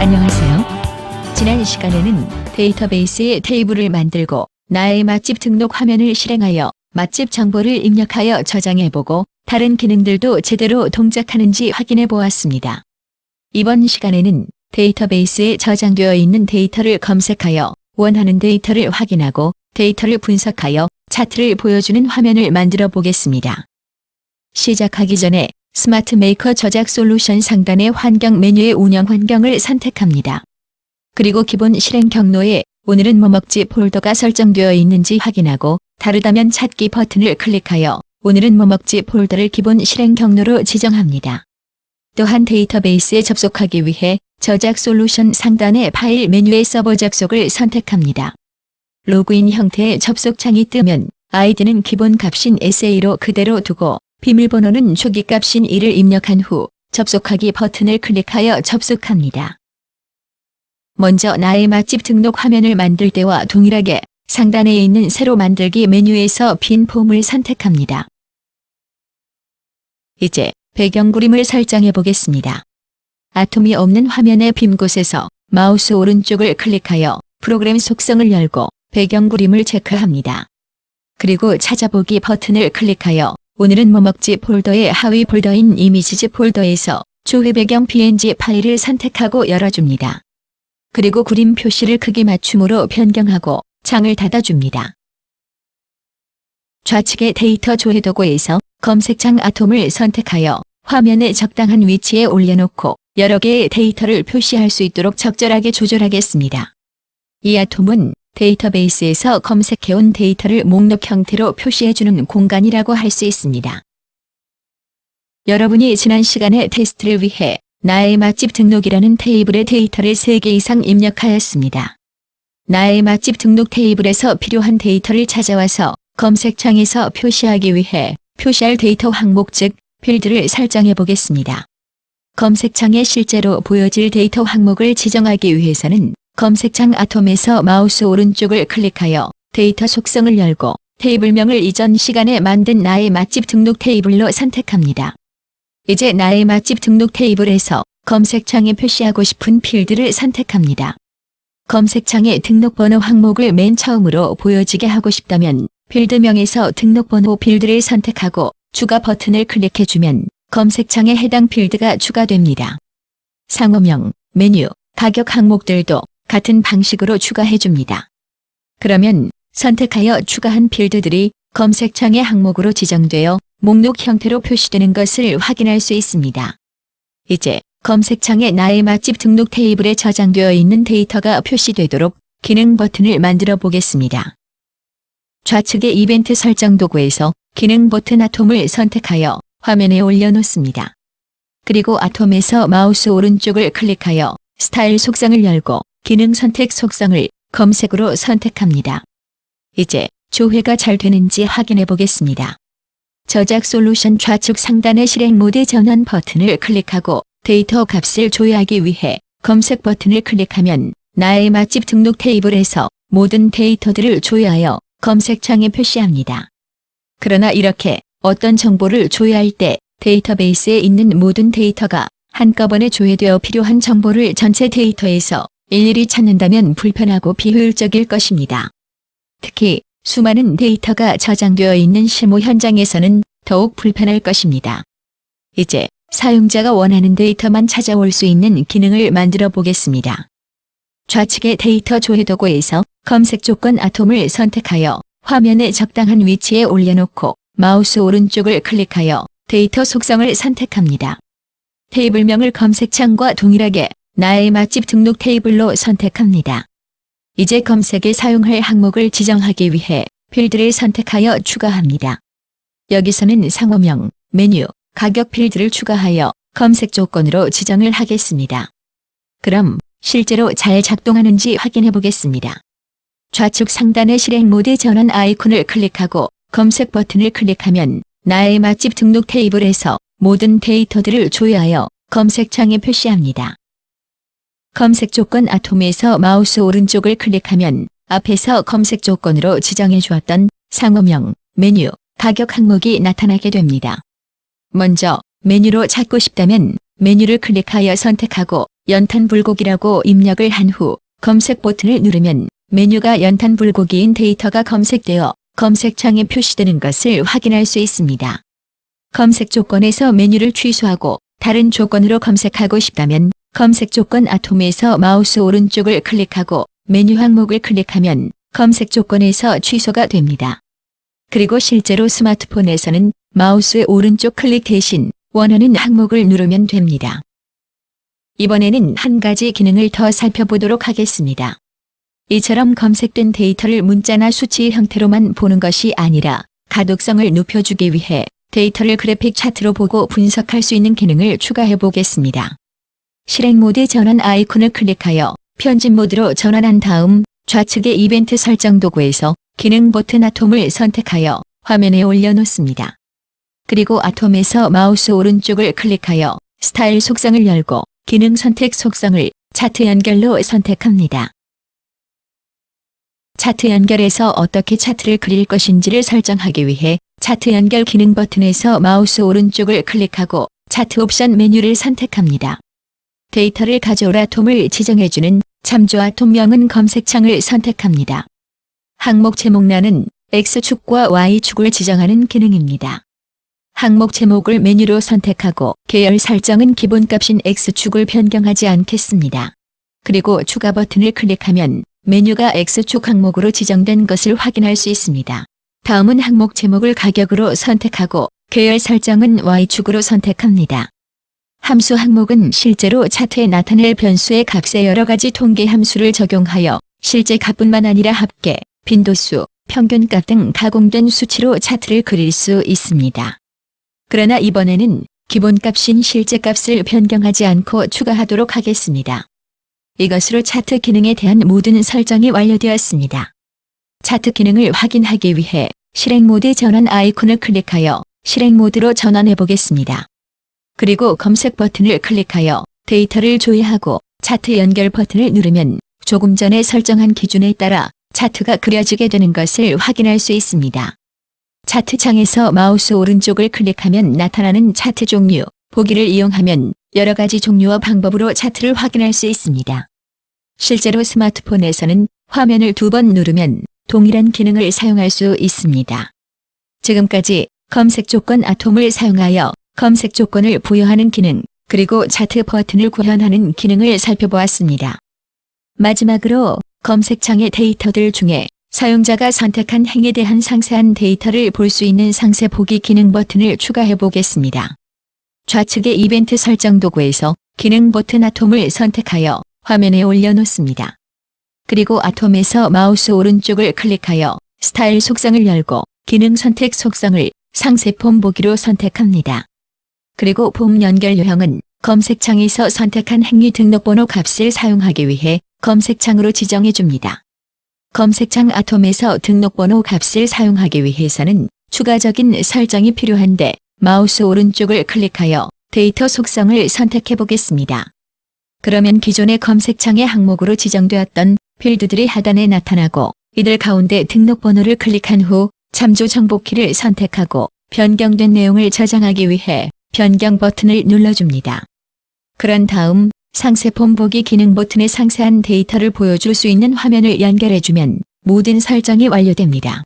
안녕하세요. 지난 시간에는 데이터베이스에 테이블을 만들고 나의 맛집 등록 화면을 실행하여 맛집 정보를 입력하여 저장해보고 다른 기능들도 제대로 동작하는지 확인해 보았습니다. 이번 시간에는 데이터베이스에 저장되어 있는 데이터를 검색하여 원하는 데이터를 확인하고 데이터를 분석하여 차트를 보여주는 화면을 만들어 보겠습니다. 시작하기 전에 스마트 메이커 저작 솔루션 상단의 환경 메뉴의 운영 환경을 선택합니다. 그리고 기본 실행 경로에 오늘은 뭐 먹지 폴더가 설정되어 있는지 확인하고 다르다면 찾기 버튼을 클릭하여 오늘은 뭐 먹지 폴더를 기본 실행 경로로 지정합니다. 또한 데이터베이스에 접속하기 위해 저작 솔루션 상단의 파일 메뉴의 서버 접속을 선택합니다. 로그인 형태의 접속창이 뜨면 아이디는 기본 값인 SA로 그대로 두고 비밀번호는 초기 값인 1을 입력한 후 접속하기 버튼을 클릭하여 접속합니다. 먼저 나의 맛집 등록 화면을 만들 때와 동일하게 상단에 있는 새로 만들기 메뉴에서 빈 폼을 선택합니다. 이제 배경 그림을 설정해 보겠습니다. 아톰이 없는 화면의 빈 곳에서 마우스 오른쪽을 클릭하여 프로그램 속성을 열고 배경 그림을 체크합니다. 그리고 찾아보기 버튼을 클릭하여 오늘은 뭐 먹지 폴더의 하위 폴더인 이미지즈 폴더에서 조회 배경 png 파일을 선택하고 열어줍니다. 그리고 그림 표시를 크기 맞춤으로 변경하고 창을 닫아줍니다. 좌측의 데이터 조회 도구에서 검색창 아톰을 선택하여 화면에 적당한 위치에 올려놓고 여러 개의 데이터를 표시할 수 있도록 적절하게 조절하겠습니다. 이 아톰은 데이터베이스에서 검색해온 데이터를 목록 형태로 표시해주는 공간이라고 할 수 있습니다. 여러분이 지난 시간에 테스트를 위해 나의 맛집 등록이라는 테이블에 데이터를 3개 이상 입력하였습니다. 나의 맛집 등록 테이블에서 필요한 데이터를 찾아와서 검색창에서 표시하기 위해 표시할 데이터 항목 즉 필드를 설정해 보겠습니다. 검색창에 실제로 보여질 데이터 항목을 지정하기 위해서는 검색창 아톰에서 마우스 오른쪽을 클릭하여 데이터 속성을 열고 테이블명을 이전 시간에 만든 나의 맛집 등록 테이블로 선택합니다. 이제 나의 맛집 등록 테이블에서 검색창에 표시하고 싶은 필드를 선택합니다. 검색창에 등록번호 항목을 맨 처음으로 보여지게 하고 싶다면 필드명에서 등록번호 필드를 선택하고 추가 버튼을 클릭해주면 검색창에 해당 필드가 추가됩니다. 상호명, 메뉴, 가격 항목들도 같은 방식으로 추가해줍니다. 그러면 선택하여 추가한 필드들이 검색창의 항목으로 지정되어 목록 형태로 표시되는 것을 확인할 수 있습니다. 이제 검색창에 나의 맛집 등록 테이블에 저장되어 있는 데이터가 표시되도록 기능 버튼을 만들어 보겠습니다. 좌측의 이벤트 설정 도구에서 기능 버튼 아톰을 선택하여 화면에 올려놓습니다. 그리고 아톰에서 마우스 오른쪽을 클릭하여 스타일 속성을 열고 기능 선택 속성을 검색으로 선택합니다. 이제 조회가 잘 되는지 확인해 보겠습니다. 저작 솔루션 좌측 상단의 실행 모드 전환 버튼을 클릭하고 데이터 값을 조회하기 위해 검색 버튼을 클릭하면 나의 맛집 등록 테이블에서 모든 데이터들을 조회하여 검색창에 표시합니다. 그러나 이렇게 어떤 정보를 조회할 때 데이터베이스에 있는 모든 데이터가 한꺼번에 조회되어 필요한 정보를 전체 데이터에서 일일이 찾는다면 불편하고 비효율적일 것입니다. 특히 수많은 데이터가 저장되어 있는 실무 현장에서는 더욱 불편할 것입니다. 이제 사용자가 원하는 데이터만 찾아올 수 있는 기능을 만들어 보겠습니다. 좌측의 데이터 조회 도구에서 검색 조건 아톰을 선택하여 화면에 적당한 위치에 올려놓고 마우스 오른쪽을 클릭하여 데이터 속성을 선택합니다. 테이블명을 검색창과 동일하게 나의 맛집 등록 테이블로 선택합니다. 이제 검색에 사용할 항목을 지정하기 위해 필드를 선택하여 추가합니다. 여기서는 상호명, 메뉴, 가격 필드를 추가하여 검색 조건으로 지정을 하겠습니다. 그럼 실제로 잘 작동하는지 확인해 보겠습니다. 좌측 상단의 실행 모드 전환 아이콘을 클릭하고 검색 버튼을 클릭하면 나의 맛집 등록 테이블에서 모든 데이터들을 조회하여 검색창에 표시합니다. 검색 조건 아톰에서 마우스 오른쪽을 클릭하면 앞에서 검색 조건으로 지정해 주었던 상호명, 메뉴, 가격 항목이 나타나게 됩니다. 먼저 메뉴로 찾고 싶다면 메뉴를 클릭하여 선택하고 연탄불고기라고 입력을 한 후 검색 버튼을 누르면 메뉴가 연탄불고기인 데이터가 검색되어 검색창에 표시되는 것을 확인할 수 있습니다. 검색 조건에서 메뉴를 취소하고 다른 조건으로 검색하고 싶다면 검색 조건 아톰에서 마우스 오른쪽을 클릭하고 메뉴 항목을 클릭하면 검색 조건에서 취소가 됩니다. 그리고 실제로 스마트폰에서는 마우스의 오른쪽 클릭 대신 원하는 항목을 누르면 됩니다. 이번에는 한 가지 기능을 더 살펴보도록 하겠습니다. 이처럼 검색된 데이터를 문자나 수치 형태로만 보는 것이 아니라 가독성을 높여주기 위해 데이터를 그래픽 차트로 보고 분석할 수 있는 기능을 추가해 보겠습니다. 실행 모드 전환 아이콘을 클릭하여 편집 모드로 전환한 다음 좌측의 이벤트 설정 도구에서 기능 버튼 아톰을 선택하여 화면에 올려놓습니다. 그리고 아톰에서 마우스 오른쪽을 클릭하여 스타일 속성을 열고 기능 선택 속성을 차트 연결로 선택합니다. 차트 연결에서 어떻게 차트를 그릴 것인지를 설정하기 위해 차트 연결 기능 버튼에서 마우스 오른쪽을 클릭하고 차트 옵션 메뉴를 선택합니다. 데이터를 가져올 아톰을 지정해주는 참조 아톰명은 검색창을 선택합니다. 항목 제목란은 X축과 Y축을 지정하는 기능입니다. 항목 제목을 메뉴로 선택하고 계열 설정은 기본값인 X축을 변경하지 않겠습니다. 그리고 추가 버튼을 클릭하면 메뉴가 X축 항목으로 지정된 것을 확인할 수 있습니다. 다음은 항목 제목을 가격으로 선택하고 계열 설정은 Y축으로 선택합니다. 함수 항목은 실제로 차트에 나타낼 변수의 값에 여러 가지 통계 함수를 적용하여 실제 값뿐만 아니라 합계, 빈도수, 평균값 등 가공된 수치로 차트를 그릴 수 있습니다. 그러나 이번에는 기본값인 실제 값을 변경하지 않고 추가하도록 하겠습니다. 이것으로 차트 기능에 대한 모든 설정이 완료되었습니다. 차트 기능을 확인하기 위해 실행 모드 전환 아이콘을 클릭하여 실행 모드로 전환해 보겠습니다. 그리고 검색 버튼을 클릭하여 데이터를 조회하고 차트 연결 버튼을 누르면 조금 전에 설정한 기준에 따라 차트가 그려지게 되는 것을 확인할 수 있습니다. 차트 창에서 마우스 오른쪽을 클릭하면 나타나는 차트 종류, 보기를 이용하면 여러 가지 종류와 방법으로 차트를 확인할 수 있습니다. 실제로 스마트폰에서는 화면을 2번 누르면 동일한 기능을 사용할 수 있습니다. 지금까지 검색 조건 아톰을 사용하여 검색 조건을 부여하는 기능, 그리고 차트 버튼을 구현하는 기능을 살펴보았습니다. 마지막으로 검색창의 데이터들 중에 사용자가 선택한 행에 대한 상세한 데이터를 볼 수 있는 상세 보기 기능 버튼을 추가해 보겠습니다. 좌측의 이벤트 설정 도구에서 기능 버튼 아톰을 선택하여 화면에 올려놓습니다. 그리고 아톰에서 마우스 오른쪽을 클릭하여 스타일 속성을 열고 기능 선택 속성을 상세 폼 보기로 선택합니다. 그리고 폼 연결 유형은 검색창에서 선택한 행위 등록번호 값을 사용하기 위해 검색창으로 지정해 줍니다. 검색창 아톰에서 등록번호 값을 사용하기 위해서는 추가적인 설정이 필요한데 마우스 오른쪽을 클릭하여 데이터 속성을 선택해 보겠습니다. 그러면 기존의 검색창의 항목으로 지정되었던 필드들이 하단에 나타나고 이들 가운데 등록번호를 클릭한 후 참조 정보키를 선택하고 변경된 내용을 저장하기 위해 변경 버튼을 눌러줍니다. 그런 다음 상세 폼 보기 기능 버튼에 상세한 데이터를 보여줄 수 있는 화면을 연결해주면 모든 설정이 완료됩니다.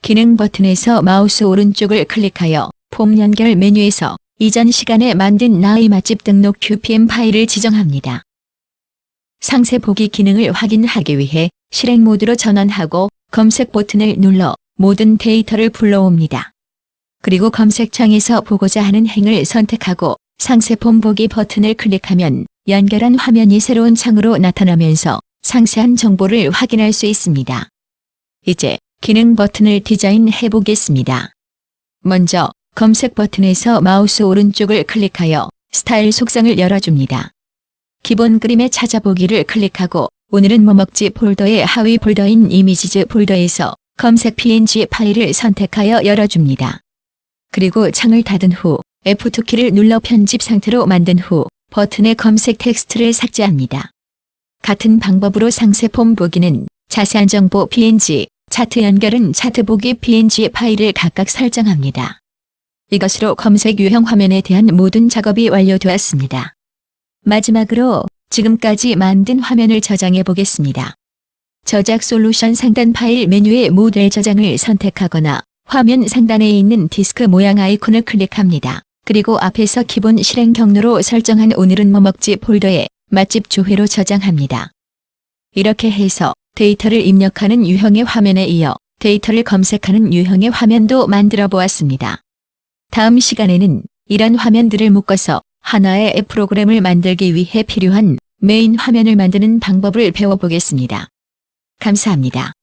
기능 버튼에서 마우스 오른쪽을 클릭하여 폼 연결 메뉴에서 이전 시간에 만든 나의 맛집 등록 QPM 파일을 지정합니다. 상세 보기 기능을 확인하기 위해 실행 모드로 전환하고 검색 버튼을 눌러 모든 데이터를 불러옵니다. 그리고 검색창에서 보고자 하는 행을 선택하고 상세 폼 보기 버튼을 클릭하면 연결한 화면이 새로운 창으로 나타나면서 상세한 정보를 확인할 수 있습니다. 이제 기능 버튼을 디자인해 보겠습니다. 먼저 검색 버튼에서 마우스 오른쪽을 클릭하여 스타일 속성을 열어줍니다. 기본 그림의 찾아보기를 클릭하고 오늘은 뭐 먹지 폴더의 하위 폴더인 이미지즈 폴더에서 검색 png 파일을 선택하여 열어줍니다. 그리고 창을 닫은 후 F2키를 눌러 편집 상태로 만든 후 버튼의 검색 텍스트를 삭제합니다. 같은 방법으로 상세 폼 보기는 자세한 정보 png, 차트 연결은 차트 보기 png 파일을 각각 설정합니다. 이것으로 검색 유형 화면에 대한 모든 작업이 완료되었습니다. 마지막으로 지금까지 만든 화면을 저장해 보겠습니다. 저작 솔루션 상단 파일 메뉴의 모델 저장을 선택하거나 화면 상단에 있는 디스크 모양 아이콘을 클릭합니다. 그리고 앞에서 기본 실행 경로로 설정한 오늘은 뭐 먹지 폴더에 맛집 조회로 저장합니다. 이렇게 해서 데이터를 입력하는 유형의 화면에 이어 데이터를 검색하는 유형의 화면도 만들어 보았습니다. 다음 시간에는 이런 화면들을 묶어서 하나의 앱 프로그램을 만들기 위해 필요한 메인 화면을 만드는 방법을 배워보겠습니다. 감사합니다.